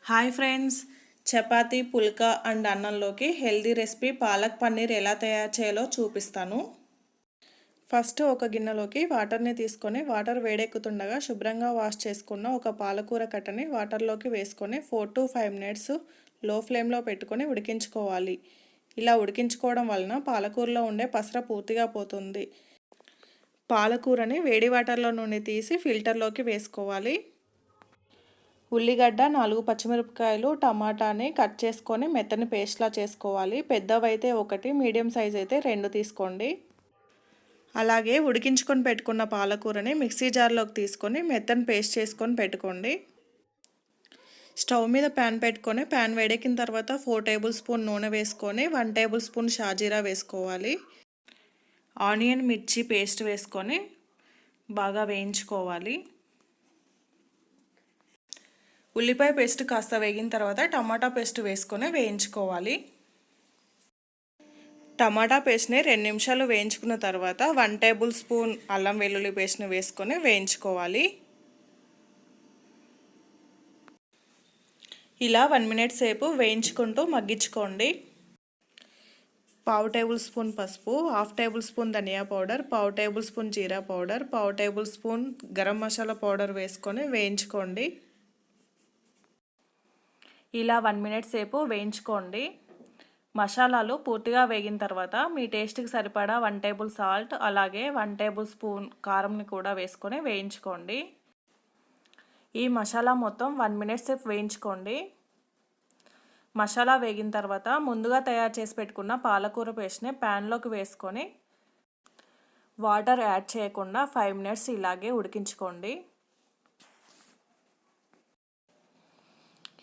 Hi friends, chapati phulka and అన్నంలోకి healthy recipe palak paneer ఎలా తయారు చేయాలో చూపిస్తాను. ఫస్ట్ ఒక గిన్నెలోకి వాటర్ని తీసుకొని వాటర్ వేడెక్కుతుండగా శుభ్రంగా వాష్ చేసుకున్న ఒక పాలకూర కట్టని వాటర్లోకి వేసుకొని 4 to 5 minutes లో ఫ్లేమ్లో పెట్టుకొని ఉడికించుకోవాలి. ఇలా ఉడికించుకోవడం వలన పాలకూరలో ఉండే పసర పూర్తిగా పోతుంది. పాలకూరని వేడి వాటర్లో నుండి తీసి ఫిల్టర్లోకి వేసుకోవాలి. ఉల్లిగడ్డ, 4 పచ్చిమిరపకాయలు, టమాటాని కట్ చేసుకొని మెత్తని పేస్ట్లా చేసుకోవాలి. పెద్దవైతే 1, మీడియం సైజ్ అయితే 2 తీసుకోండి. అలాగే ఉడికించుకొని పెట్టుకున్న పాలకూరని మిక్సీ జార్లోకి తీసుకొని మెత్తని పేస్ట్ చేసుకొని పెట్టుకోండి. స్టవ్ మీద ప్యాన్ పెట్టుకొని ప్యాన్ వేడెక్కిన తర్వాత 4 టేబుల్ స్పూన్ నూనె వేసుకొని 1 టేబుల్ స్పూన్ షాజీరా వేసుకోవాలి. ఆనియన్, మిర్చి పేస్ట్ వేసుకొని బాగా వేయించుకోవాలి. ఉల్లిపాయ పేస్ట్ కాస్త వేగిన తర్వాత టమాటా పేస్ట్ వేసుకొని వేయించుకోవాలి. టమాటా పేస్ట్ని 2 నిమిషాలు వేయించుకున్న తర్వాత 1 టేబుల్ స్పూన్ అల్లం వెల్లుల్లి పేస్ట్ని వేసుకొని వేయించుకోవాలి. ఇలా 1 minute సేపు వేయించుకుంటూ మగ్గించుకోండి. 1/2 టేబుల్ స్పూన్ పసుపు, 1/2 టేబుల్ స్పూన్ ధనియా పౌడర్, 1/2 టేబుల్ స్పూన్ జీరా powder, 1/2 tablespoon garam masala powder వేసుకొని వేయించుకోండి. ఇలా 1 minute సేపు వేయించుకోండి. మసాలాలు పూర్తిగా వేగిన తర్వాత మీ టేస్ట్కి సరిపడా 1 టేబుల్ సాల్ట్, అలాగే 1 టేబుల్ స్పూన్ కారంని కూడా వేసుకొని వేయించుకోండి. ఈ మసాలా మొత్తం 1 minute సేపు వేయించుకోండి. మసాలా వేగిన తర్వాత ముందుగా తయారు చేసి పెట్టుకున్న పాలకూర పేస్ట్ని ప్యాన్లోకి వేసుకొని వాటర్ యాడ్ చేయకుండా 5 minutes ఇలాగే ఉడికించుకోండి.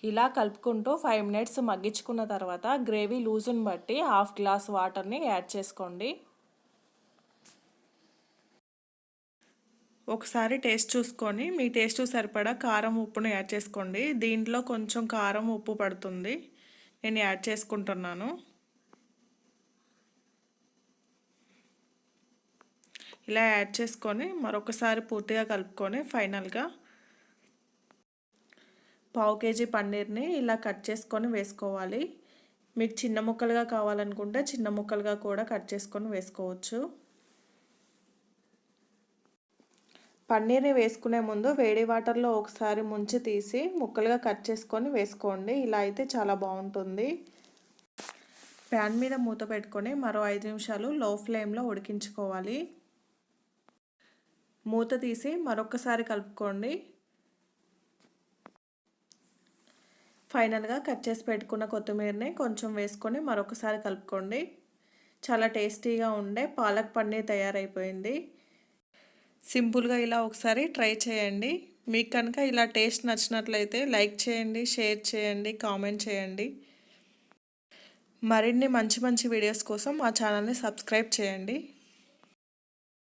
ఇలా కలుపుకుంటూ 5 minutes మగ్గించుకున్న తర్వాత గ్రేవీ లూజుని బట్టి 1/2 గ్లాస్ వాటర్ని యాడ్ చేసుకోండి. ఒకసారి టేస్ట్ చూసుకొని మీ టేస్ట్ సరిపడా కారం, ఉప్పును యాడ్ చేసుకోండి. దీంట్లో కొంచెం కారం, ఉప్పు పడుతుంది, నేను యాడ్ చేసుకుంటున్నాను. ఇలా యాడ్ చేసుకొని మరొకసారి పూర్తిగా కలుపుకొని ఫైనల్గా 1/2 kg పన్నీర్ని ఇలా కట్ చేసుకొని వేసుకోవాలి. మీకు చిన్న ముక్కలుగా కావాలనుకుంటే చిన్న ముక్కలుగా కూడా కట్ చేసుకొని వేసుకోవచ్చు. పన్నీర్ని వేసుకునే ముందు వేడి వాటర్లో ఒకసారి ముంచి తీసి ముక్కలుగా కట్ చేసుకొని వేసుకోండి. ఇలా అయితే చాలా బాగుంటుంది. ప్యాన్ మీద మూత పెట్టుకొని మరో 5 నిమిషాలు లో ఫ్లేమ్లో ఉడికించుకోవాలి. మూత తీసి మరొకసారి కలుపుకోండి. ఫైనల్గా కట్ చేసి పెట్టుకున్న కొత్తిమీరని కొంచెం వేసుకొని మరొకసారి కలుపుకోండి. చాలా టేస్టీగా ఉండే పాలక్ పన్నీర్ తయారైపోయింది. సింపుల్గా ఇలా ఒకసారి ట్రై చేయండి. మీకు కనుక ఇలా టేస్ట్ నచ్చినట్లయితే లైక్ చేయండి, షేర్ చేయండి, కామెంట్ చేయండి. మరిన్ని మంచి వీడియోస్ కోసం మా ఛానల్ని సబ్స్క్రైబ్ చేయండి.